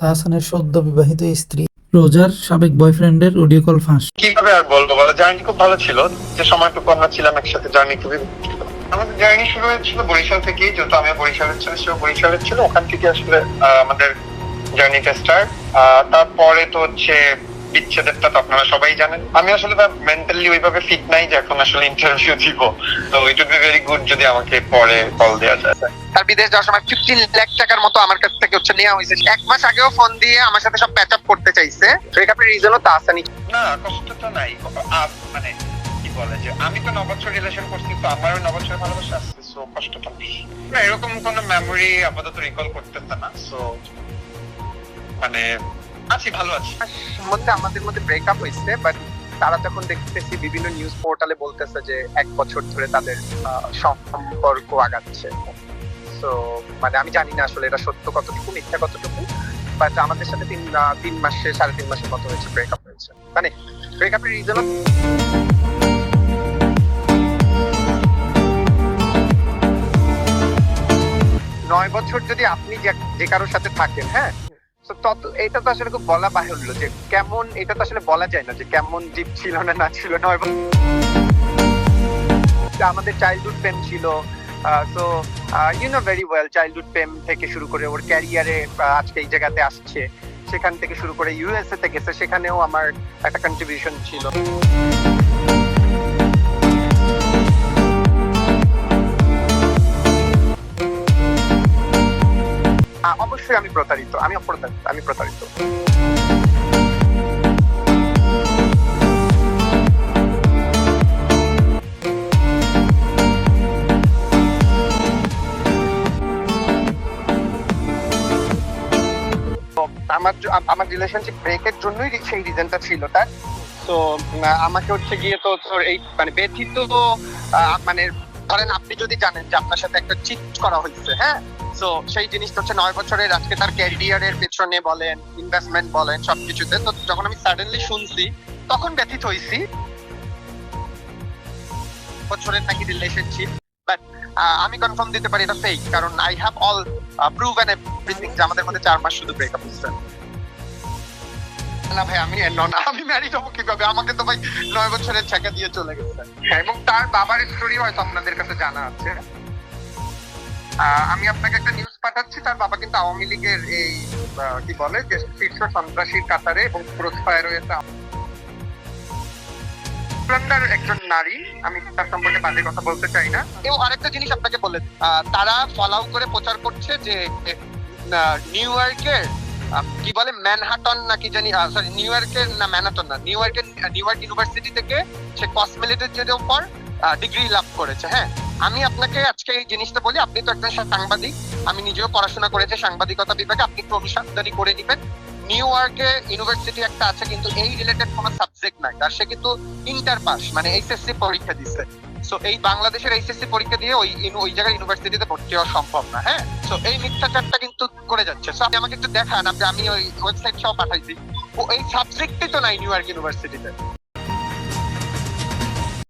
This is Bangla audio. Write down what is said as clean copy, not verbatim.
তাহসানের সদ্য বিবাহিত স্ত্রী রোজার সাবেক বয়ফ্রেন্ডের অডিও কল ফাঁস। কিভাবে আর বলবো বলো, জার্নি খুব ভালো ছিল। যে সময়টুকু আমরা ছিলাম একসাথে, জার্নি খুবই ছিল। আমাদের জার্নি শুরু হয়েছিল বরিশাল থেকেই, যেহেতু আমি বরিশালের ছিল, সেও বরিশালের ছিল। ওখান থেকে আসলে আমাদের জার্নিটা স্টার্ট। তারপরে তো হচ্ছে বিচ্ছেদেরটা তো আপনারা সবাই জানেন। আমি আসলে মেন্টালি ওইভাবে ফিট নাই যে এখন আসলে ইন্টারভিউ দিব। তো it would be very good যদি আমাকে পরে কল দেওয়া যায়। তার বিদেশ যাওয়ার সময় 15 লাখ টাকার মতো আমার কাছ থেকে হচ্ছে নেওয়া হয়েছে। 1 মাস আগেও ফোন দিয়ে আমার সাথে সব প্যাচ আপ করতে চাইছে। ব্রেকআপের রিজনও তাহসানি। না, কষ্ট তো নাই। মানে কি বলে যে আমি তো 9 বছর রিলেশন করছি, তো আমারও 9 বছর ভালোবাসা আছে। সো কষ্ট তো নেই। না, এরকম কোনো মেমোরি আপাতত রিকল করতেছে না। সো মানে আছি, ভালো আছি। মধ্যে আমাদের মধ্যে ব্রেকআপ হয়েছে, বাট তারা যখন দেখতেছি বিভিন্ন নিউজ পোর্টালে বলতেছে যে 1 বছর ধরে তাদের সম্পর্ক আগাচ্ছে। তো মানে আমি জানি না আসলে এটা সত্য কতটুকু মিথ্যা কতটুকু, বাট আমাদের সাথে 3 মাসে 3.5 মাসের মতো হয়েছে ব্রেকআপ হয়েছে। মানে ব্রেকআপের রিজন 9 বছর যদি আপনি যে কারোর সাথে থাকেন, হ্যাঁ, তো তত এটা তো আসলে খুব বলা বাহুল্য যে কেমন, এটা তো আসলে বলা যায় না যে কেমন ডিপ ছিল না ছিল। 9 বছর আমাদের চাইল্ডহুড প্রেম ছিল। So you know very well, childhood প্রেম থেকে শুরু করে ওর ক্যারিয়ারে আজকে এই জায়গাতে আসছে, সেখান থেকে শুরু করে ইউএসএ তে গেছে, সেখানেও আমার একটা কন্ট্রিবিউশন ছিল। অবশ্যই আমি প্রতারিত। আমার রিলেশনশিপ ব্রেকের জন্যই সেই রিজনটা ছিল তার। তো আমাকে হচ্ছে গিয়ে তো এই মানে ব্যথিত, মানে ধরেন আপনি যদি জানেন যে আপনার সাথে একটা চিট করা হয়েছে, হ্যাঁ, তো সেই জিনিসটা হচ্ছে 9 বছরের আজকে তার ক্যারিয়ারের পেছনে বলেন, ইনভেস্টমেন্ট বলেন, সবকিছুতে। তো যখন আমি সাডেনলি শুনছি তখন ব্যথিত হয়েছি। বছরের নাকি রিলেশনশিপ, বাট আমি কনফার্ম দিতে পারি এটা ফেক, কারণ I have all prove and everything যে আমাদের মধ্যে 4 মাস শুধু ব্রেকআপ হয়েছে। না ভাই, আমি ম্যারিড হবো কিভাবে? আমাকে তো ভাই 9 বছরের ছেঁকা দিয়ে চলে গেছে। এবং তার বাবার স্টোরি হয়তো আপনাদের কাছে জানা আছে। আমি আপনাকে একটা নিউজ পাঠাচ্ছি। তার বাবা কিন্তু আওয়ামী লীগের এই কি বলে যে শীর্ষ সন্ত্রাসীর কাতারে, এবং ক্রসফায়ার হয়েছে একজন নারী। আমি তার সম্পর্কে বাজে কথা বলতে চাই না। এবং আরেকটা জিনিস আপনাকে বলে, তারা ফলো করে প্রচার করছে যে নিউ ইয়র্কের কি বলে ম্যানহাটন নাকি জানি, সরি নিউ ইয়র্কের না, ম্যানহাটন না, নিউ ইয়র্ক ইউনিভার্সিটি থেকে সে কসমেটিক্সের উপর ডিগ্রি লাভ করেছে। হ্যাঁ, আমি আপনাকে আজকে এই জিনিসটা বলি, আপনি তো একজন সাংবাদিক, আমি নিজেও পড়াশোনা করেছি সাংবাদিকতা বিভাগে, আপনি একটু অনুসন্ধানী করে নেবেন। নিউ ইয়র্কে ইউনিভার্সিটি একটা আছে, কিন্তু এই রিলেটেড কোনো সাবজেক্ট নাই, আর সে কিন্তু ইন্টার পাস মানে এইচএসসি পরীক্ষা দিচ্ছে। সো এই বাংলাদেশের এইচএসসি পরীক্ষা দিয়ে ওই জায়গায় ইউনিভার্সিটিতে ভর্তি হওয়া সম্ভব না। হ্যাঁ, সো এই মিথ্যাচারটা কিন্তু করে যাচ্ছে। সো আপনি আমাকে একটু দেখান, আমি ওই ওয়েবসাইট সহ পাঠাইছি, এই সাবজেক্টই তো নাই নিউ ইয়র্ক ইউনিভার্সিটিতে।